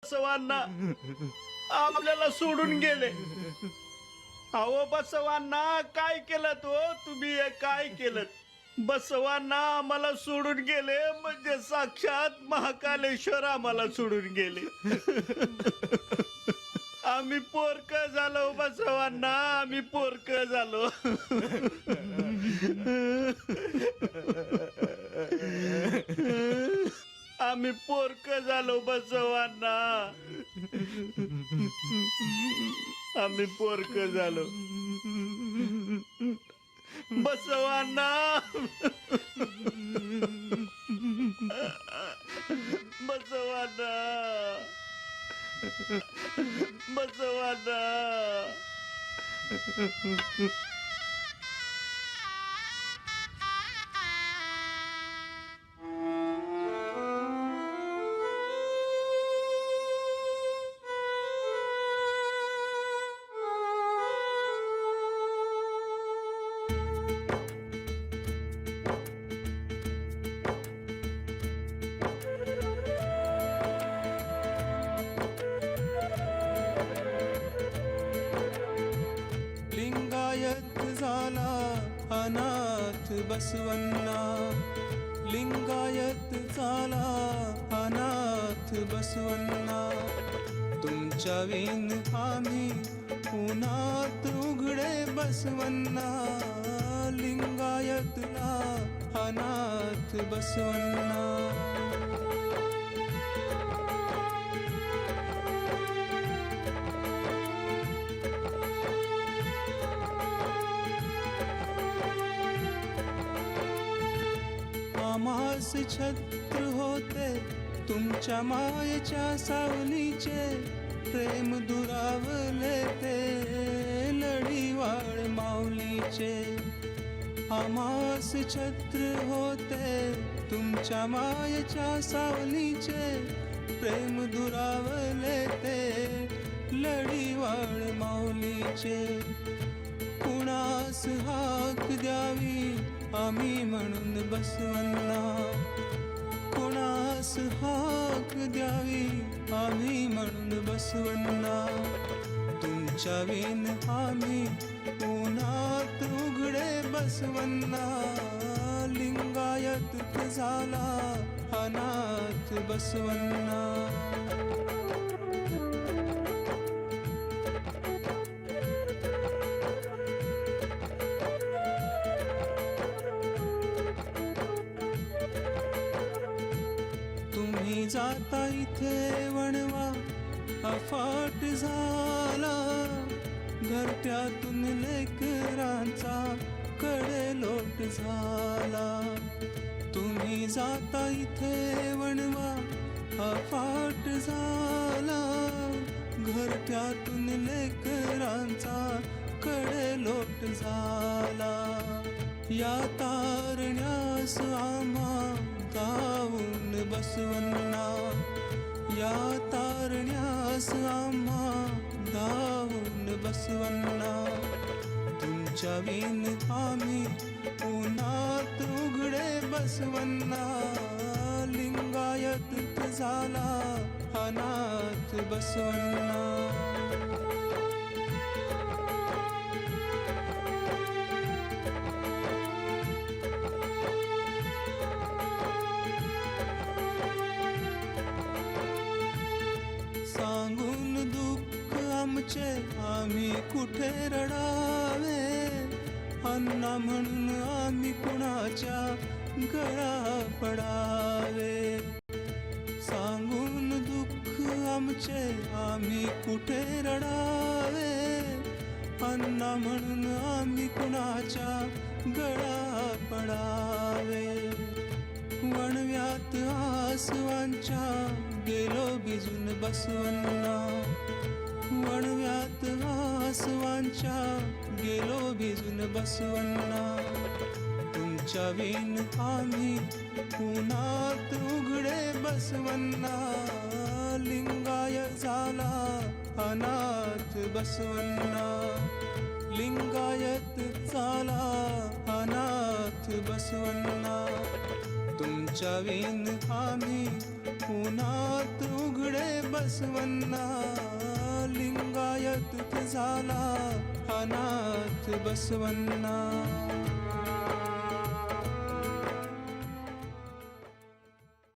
बसवांना आपल्याला सोडून गेले. अहो बसवांना काय केलं तो तुम्ही, हे काय केलं? बसवांना आम्हाला सोडून गेले म्हणजे साक्षात महाकालेश्वर आम्हाला सोडून गेले. आम्ही पोरक झालो बसवांना, आम्ही पोरक झालो. आम्ही पोरक झालो बसवांना, आम्ही पोरक झालो बसवांना. बसवांना, बसवांना. लिंगायत झाला अनाथ बसवण्णा, लिंगायत झाला अनाथ बसवण्णा. तुमच्या विन आम्ही उन्हात उघडे बसवण्णा, लिंगायतला अनाथ बसवण्णा. आम्हास छत्र होते तुमच्या मायेच्या सावलीचे, प्रेम दुरावले ते लढीवाळ माऊलीचे. आम्हास छत्र होते तुमच्या मायेच्या सावलीचे, प्रेम दुरावले ते लढीवाळ माऊलीचे. कुणास हाक द्यावी आम्ही म्हणून बसवण्णा, कुणास हाक द्यावी आम्ही म्हणून बसवण्णा. तुमच्या विन आम्ही उन्हात उघडे बसवण्णा, लिंगायत झाला अनाथ बसवण्णा. तुम्ही जाता इथे वणवा अफाट झाला, घरट्यातून लेकरांचा कडेलोट झाला. तुम्ही जाता इथे वणवा अफाट झाला, घरट्यातून लेकरांचा कडेलोट झाला. या तारण्यास आम्हा धावून बसवण्णा, या तारण्यास आम्हा धावून बसवण्णा. तुमच्या विन आम्ही उन्हात उघडे बसवण्णा, लिंगायत झाला अनाथ बसवण्णा. सांगून दुःख आमचे आम्ही कुठे रडावे, अण्णा म्हणून आम्ही कुणाच्या गळा पडावे. सांगून दुःख आमचे आम्ही कुठे रडावे, अण्णा म्हणून आम्ही कुणाच्या गळा पडावे. वणव्यात आसवांच्या गेलो भिजून बसवण्णा, वणव्यात आसवांच्या गेलो भिजून बसवण्णा. तुमच्या विन आम्ही उन्हात उघडे बसवण्णा, लिंगाय झाला अनाथ बसवण्णा, लिंगायत झाला अनाथ बसवण्णा. तुमच्या विण आम्ही उन्हात उघडे बसवन्ना. लिंगायत झाला अनाथ बसवन्ना.